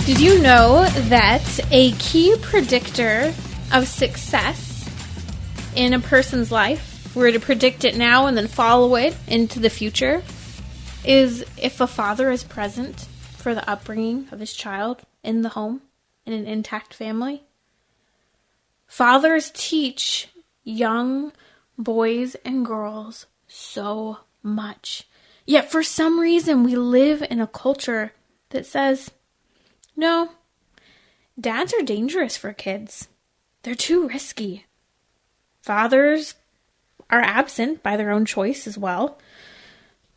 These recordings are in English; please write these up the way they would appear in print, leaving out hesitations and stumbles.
Did you know that a key predictor of success in a person's life, if we were to predict it now and then follow it into the future, is if a father is present for the upbringing of his child in the home, in an intact family? Fathers teach young boys and girls so much. Yet for some reason we live in a culture that says, no, dads are dangerous for kids. They're too risky. Fathers are absent by their own choice as well.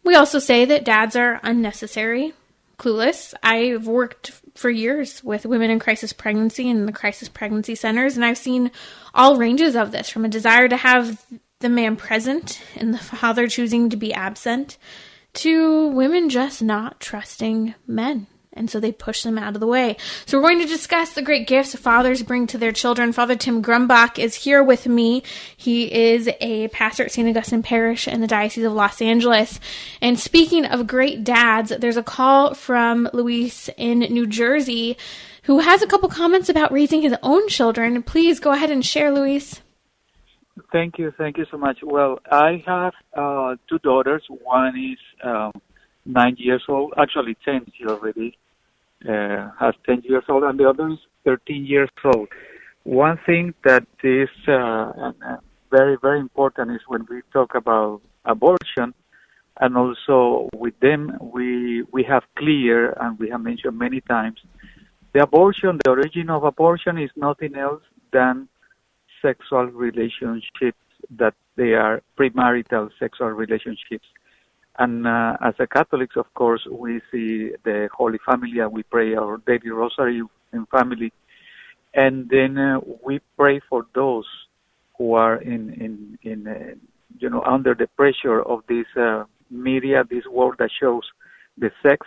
We also say that dads are unnecessary, clueless. I've worked for years with women in crisis pregnancy and the crisis pregnancy centers, and I've seen all ranges of this, from a desire to have the man present and the father choosing to be absent, to women just not trusting men. And so they push them out of the way. So we're going to discuss the great gifts fathers bring to their children. Father Tim Grumbach is here with me. He is a pastor at St. Augustine Parish in the Diocese of Los Angeles. And speaking of great dads, there's a call from Luis in New Jersey who has a couple comments about raising his own children. Please go ahead and share, Luis. Thank you so much. Well, I have two daughters. One is 9 years old, actually 10 already. Has 10 years old, and the other is 13 years old. One thing that is very, very important is when we talk about abortion, and also with them, we have clear, and we have mentioned many times, the origin of abortion is nothing else than sexual relationships, that they are premarital sexual relationships. And as a Catholics, of course, we see the Holy Family and we pray our daily rosary in family. And then we pray for those who are in under the pressure of this media, this world that shows the sex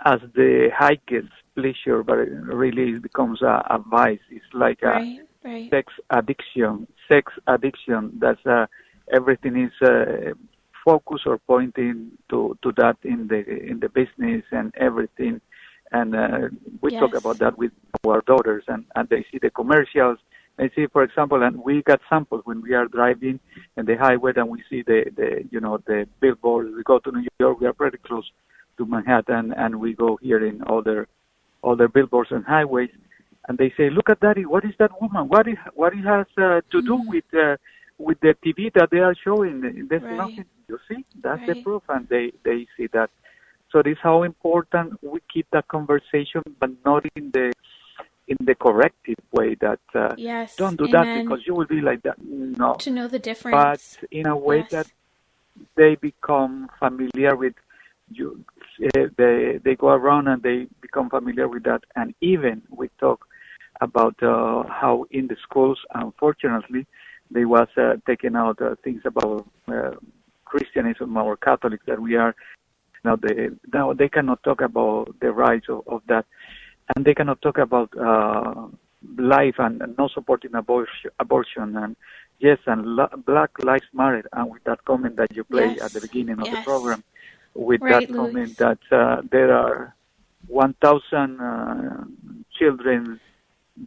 as the highest pleasure, but it really becomes a vice. It's like a sex addiction. That's everything is focus or pointing to that in the business and everything, and we talk about that with our daughters, and they see the commercials. They see, for example, and we got samples when we are driving in the highway, and we see the billboards. We go to New York, we are pretty close to Manhattan, and we go here in other billboards and highways, and they say, "Look at that! What is that woman? What it has to do with the TV that they are showing? There's nothing." You see, that's the proof, and they see that. So this is how important we keep that conversation, but not in the corrective way that don't do that because you will be like that. No, to know the difference, but in a way that they become familiar with you. They go around and they become familiar with that, and even we talk about how in the schools, unfortunately, they was taking out things about Christianism or Catholics that we are now. They cannot talk about the rights of that, and they cannot talk about life and not supporting abortion and Black Lives Matter. And with that comment that you played at the beginning of the program, with that comment that there are 1,000 children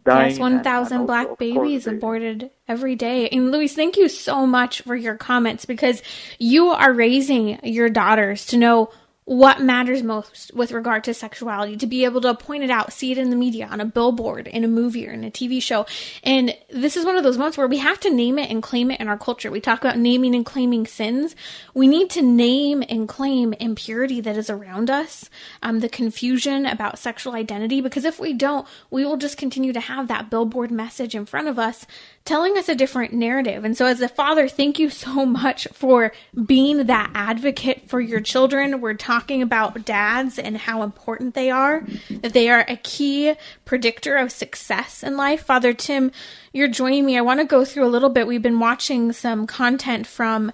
dying. Yes, 1,000 Black babies aborted every day. And Luis, thank you so much for your comments, because you are raising your daughters to know what matters most with regard to sexuality, to be able to point it out, see it in the media, on a billboard, in a movie, or in a TV show. And this is one of those moments where we have to name it and claim it in our culture. We talk about naming and claiming sins. We need to name and claim impurity that is around us, the confusion about sexual identity, because if we don't, we will just continue to have that billboard message in front of us telling us a different narrative. And so as a father, thank you so much for being that advocate for your children. We're talking about dads and how important they are, that they are a key predictor of success in life. Father Tim, you're joining me. I want to go through a little bit. We've been watching some content from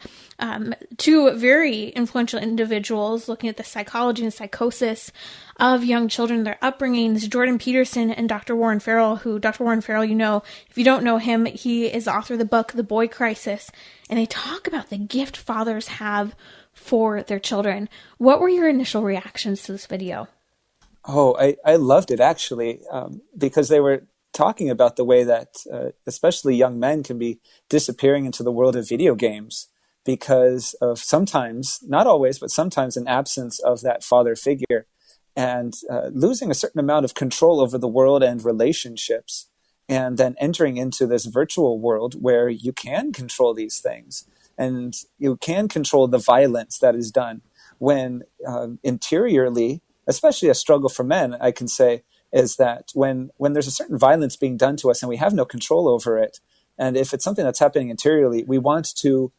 two very influential individuals looking at the psychology and psychosis of young children, their upbringings, Jordan Peterson and Dr. Warren Farrell, who Dr. Warren Farrell, you know, if you don't know him, he is the author of the book, The Boy Crisis, and they talk about the gift fathers have for their children. What were your initial reactions to this video? Oh, I loved it actually, because they were talking about the way that especially young men can be disappearing into the world of video games because of sometimes, not always, but sometimes an absence of that father figure, and losing a certain amount of control over the world and relationships, and then entering into this virtual world where you can control these things and you can control the violence that is done when interiorly, especially a struggle for men, I can say, is that when there's a certain violence being done to us and we have no control over it, and if it's something that's happening interiorly, we want to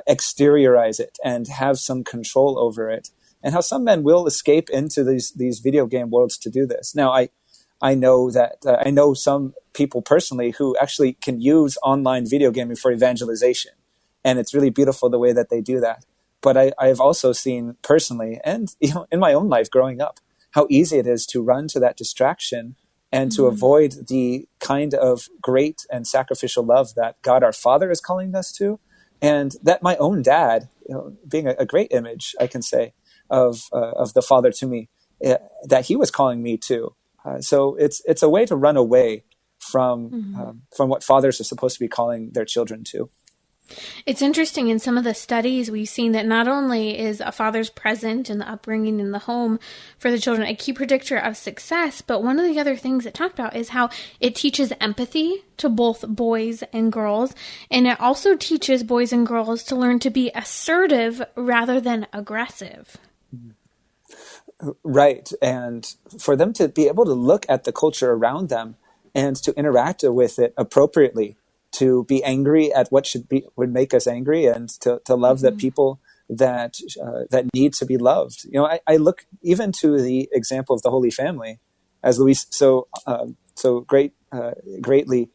exteriorize it and have some control over it. And how some men will escape into these video game worlds to do this. Now, I know that I know some people personally who actually can use online video gaming for evangelization, and it's really beautiful the way that they do that. But I've also seen personally, and in my own life growing up, how easy it is to run to that distraction and to avoid the kind of great and sacrificial love that God our Father is calling us to, and that my own dad, being a great image, I can say, of the Father to me, that he was calling me to. So it's a way to run away from what fathers are supposed to be calling their children to. It's interesting, in some of the studies we've seen that not only is a father's present in the upbringing in the home for the children a key predictor of success, but one of the other things it talked about is how it teaches empathy to both boys and girls, and it also teaches boys and girls to learn to be assertive rather than aggressive. Right, and for them to be able to look at the culture around them and to interact with it appropriately, to be angry at what would make us angry, and to love the people that need to be loved. I look even to the example of the Holy Family, as Luis greatly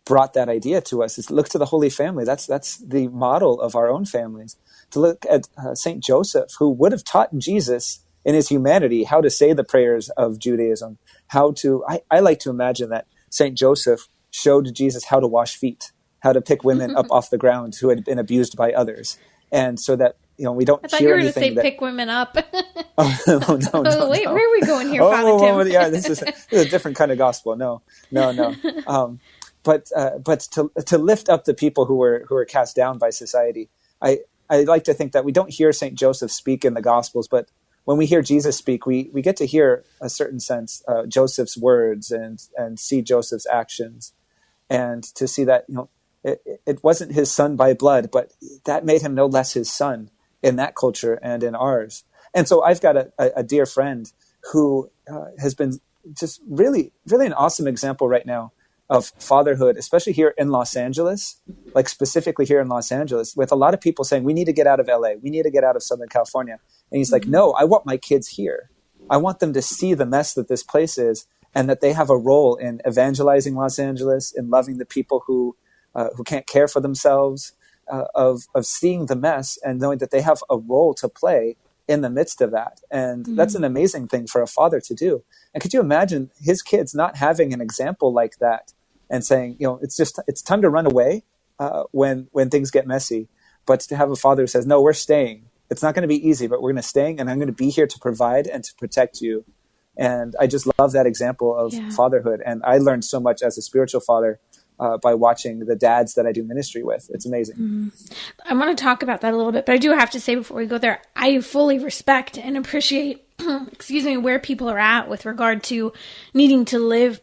brought that idea to us. Is look to the Holy Family. That's the model of our own families. To look at Saint Joseph, who would have taught Jesus in his humanity how to say the prayers of Judaism. I like to imagine that Saint Joseph showed Jesus how to wash feet, how to pick women up off the ground who had been abused by others. And so that, we don't I thought hear you were going to say anything pick women up. No. Wait, where are we going here, Father Tim? Yeah, this is a different kind of gospel. No. But to lift up the people who were cast down by society. I like to think that we don't hear Saint Joseph speak in the Gospels, but when we hear Jesus speak, we get to hear a certain sense Joseph's words and see Joseph's actions, and to see that it wasn't his son by blood, but that made him no less his son in that culture and in ours. And so I've got a dear friend who has been just really, really an awesome example right now of fatherhood, especially here in Los Angeles, like specifically here in Los Angeles, with a lot of people saying, we need to get out of LA. We need to get out of Southern California. And he's like, no, I want my kids here. I want them to see the mess that this place is, and that they have a role in evangelizing Los Angeles, in loving the people who can't care for themselves, of seeing the mess and knowing that they have a role to play in the midst of that. And that's an amazing thing for a father to do. And could you imagine his kids not having an example like that and saying, it's time to run away when things get messy, but to have a father who says, no, we're staying. It's not going to be easy, but we're going to stay, and I'm going to be here to provide and to protect you. And I just love that example of fatherhood. And I learned so much as a spiritual father by watching the dads that I do ministry with. It's amazing. I want to talk about that a little bit, but I do have to say before we go there, I fully respect and appreciate where people are at with regard to needing to leave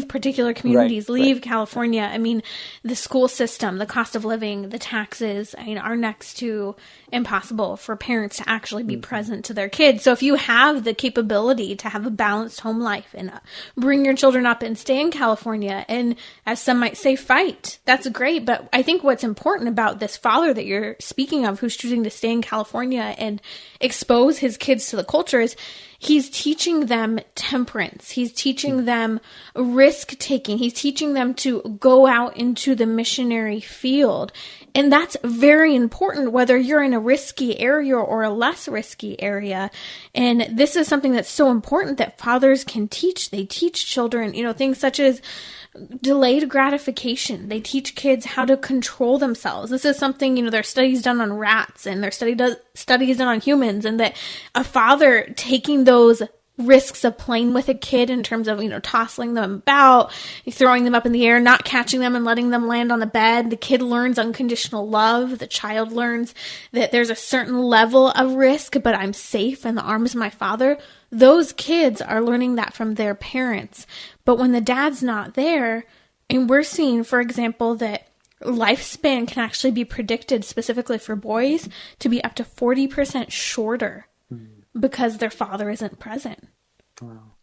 particular communities, leave California. I mean, the school system, the cost of living, the taxes, are next to impossible for parents to actually be present to their kids. So if you have the capability to have a balanced home life and bring your children up and stay in California, and as some might say, fight, that's great. But I think what's important about this father that you're speaking of, who's choosing to stay in California and expose his kids to the culture, is he's teaching them temperance. He's teaching them risk taking. He's teaching them to go out into the missionary field. And that's very important, whether you're in a risky area or a less risky area. And this is something that's so important that fathers can teach. They teach children, things such as delayed gratification. They teach kids how to control themselves. This is something, there's studies done on rats, and there's studies done on humans, and that a father taking those risks of playing with a kid in terms of, tossing them about, throwing them up in the air, not catching them and letting them land on the bed. The kid learns unconditional love. The child learns that there's a certain level of risk, but I'm safe in the arms of my father. Those kids are learning that from their parents. But when the dad's not there, and we're seeing, for example, that lifespan can actually be predicted specifically for boys to be up to 40% shorter because their father isn't present. Wow.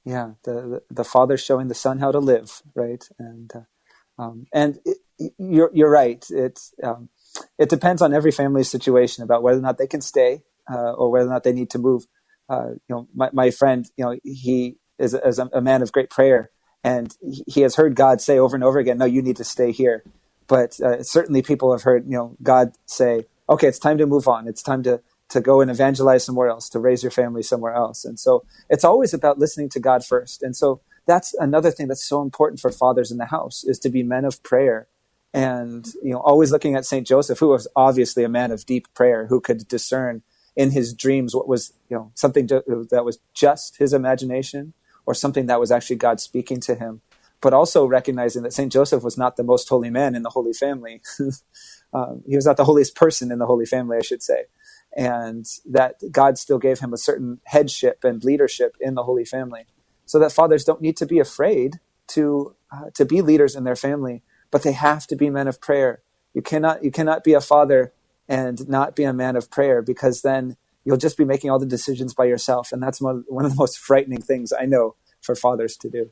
Yeah, the father showing the son how to live, right? And you're right. It depends on every family's situation about whether or not they can stay or whether or not they need to move. My friend, he is a man of great prayer, and he has heard God say over and over again, "No, you need to stay here." But certainly, people have heard God say, "Okay, it's time to move on. It's time to go and evangelize somewhere else, to raise your family somewhere else." And so it's always about listening to God first. And so that's another thing that's so important for fathers in the house, is to be men of prayer. And, always looking at St. Joseph, who was obviously a man of deep prayer, who could discern in his dreams what was, something that was just his imagination or something that was actually God speaking to him. But also recognizing that St. Joseph was not the most holy man in the Holy Family. He was not the holiest person in the Holy Family, I should say. And that God still gave him a certain headship and leadership in the Holy Family, so that fathers don't need to be afraid to be leaders in their family, but they have to be men of prayer. You cannot be a father and not be a man of prayer, because then you'll just be making all the decisions by yourself, and that's one of the most frightening things I know for fathers to do.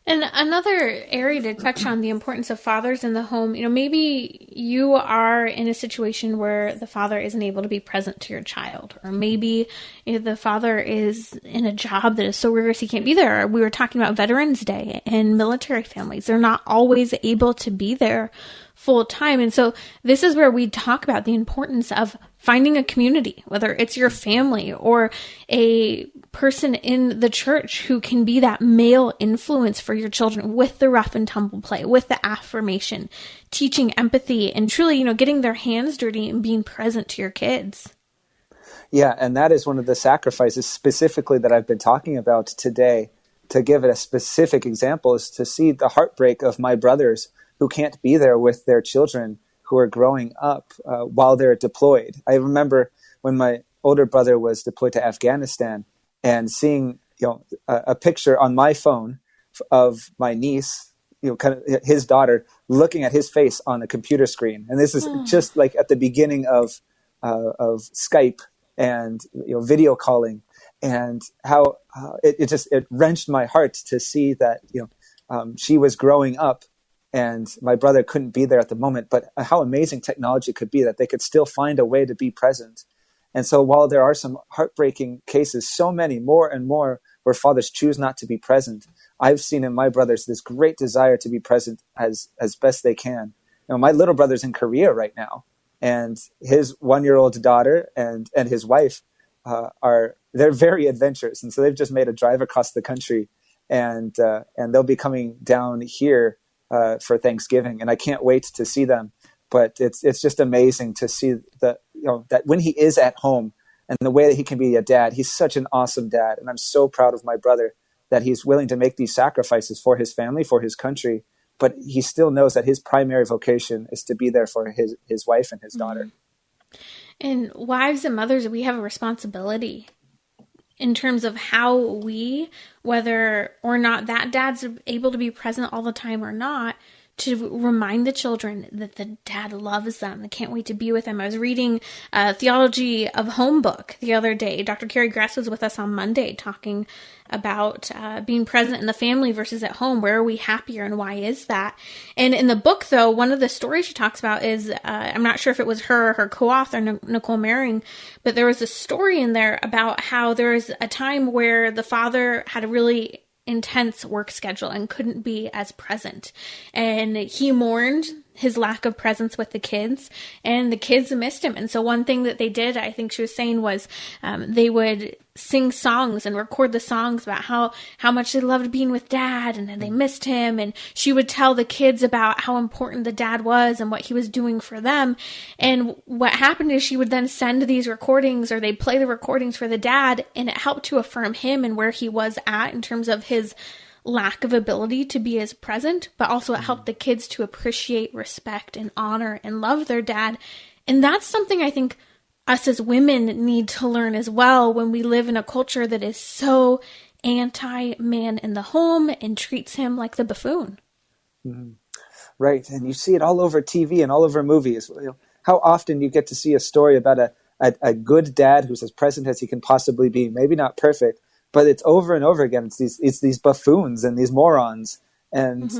And another area to touch on the importance of fathers in the home, maybe you are in a situation where the father isn't able to be present to your child, or maybe the father is in a job that is so rigorous he can't be there. We were talking about Veterans Day and military families. They're not always able to be there full time. And so this is where we talk about the importance of finding a community, whether it's your family or a person in the church who can be that male influence for your children, with the rough and tumble play, with the affirmation, teaching empathy, and truly, getting their hands dirty and being present to your kids. Yeah, and that is one of the sacrifices specifically that I've been talking about today. To give it a specific example, is to see the heartbreak of my brothers who can't be there with their children who are growing up while they're deployed. I remember when my older brother was deployed to Afghanistan, and seeing a picture on my phone of my niece, kind of his daughter, looking at his face on a computer screen. And this is just like at the beginning of Skype and video calling, and how it wrenched my heart to see that she was growing up, and my brother couldn't be there at the moment. But how amazing technology could be, that they could still find a way to be present. And so while there are some heartbreaking cases, so many more and more where fathers choose not to be present, I've seen in my brothers this great desire to be present as best they can. My little brother's in Korea right now, and his 1-year-old daughter and his wife they're very adventurous. And so they've just made a drive across the country, and they'll be coming down here for Thanksgiving, and I can't wait to see them. But it's just amazing to see that when he is at home, and the way that he can be a dad. He's such an awesome dad, and I'm so proud of my brother that he's willing to make these sacrifices for his family, for his country, but he still knows that his primary vocation is to be there for his wife and his daughter. And wives and mothers, we have a responsibility in terms of how we, whether or not that dad's able to be present all the time or not, to remind the children that the dad loves them. They can't wait to be with them. I was reading Theology of Home book the other day. Dr. Carrie Grass was with us on Monday talking about being present in the family versus at home. Where are we happier, and why is that? And in the book, though, one of the stories she talks about is, I'm not sure if it was her or her co-author, Nicole Mering, but there was a story in there about how there was a time where the father had a really intense work schedule and couldn't be as present. And he mourned his lack of presence with the kids, and the kids missed him. And so one thing that they did, I think she was saying, was they would sing songs and record the songs about how much they loved being with dad and they missed him. And she would tell the kids about how important the dad was and what he was doing for them. And what happened is she would then send these recordings, or they'd play the recordings for the dad, and it helped to affirm him and where he was at in terms of his lack of ability to be as present, but also it helped the kids to appreciate, respect, and honor and love their dad. And that's something I think us as women need to learn as well, when we live in a culture that is so anti-man in the home and treats him like the buffoon. Mm-hmm. Right. And you see it all over TV and all over movies. How often you get to see a story about a good dad who's as present as he can possibly be, maybe not perfect, but it's over and over again. It's these buffoons and these morons. And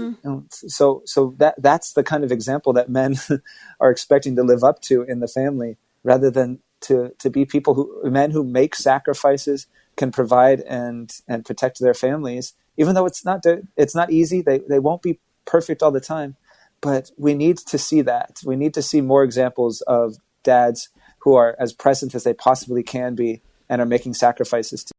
so that's the kind of example that men are expecting to live up to in the family, rather than to be men who make sacrifices, can provide and protect their families, even though it's not easy. They won't be perfect all the time, but we need to see that. We need to see more examples of dads who are as present as they possibly can be and are making sacrifices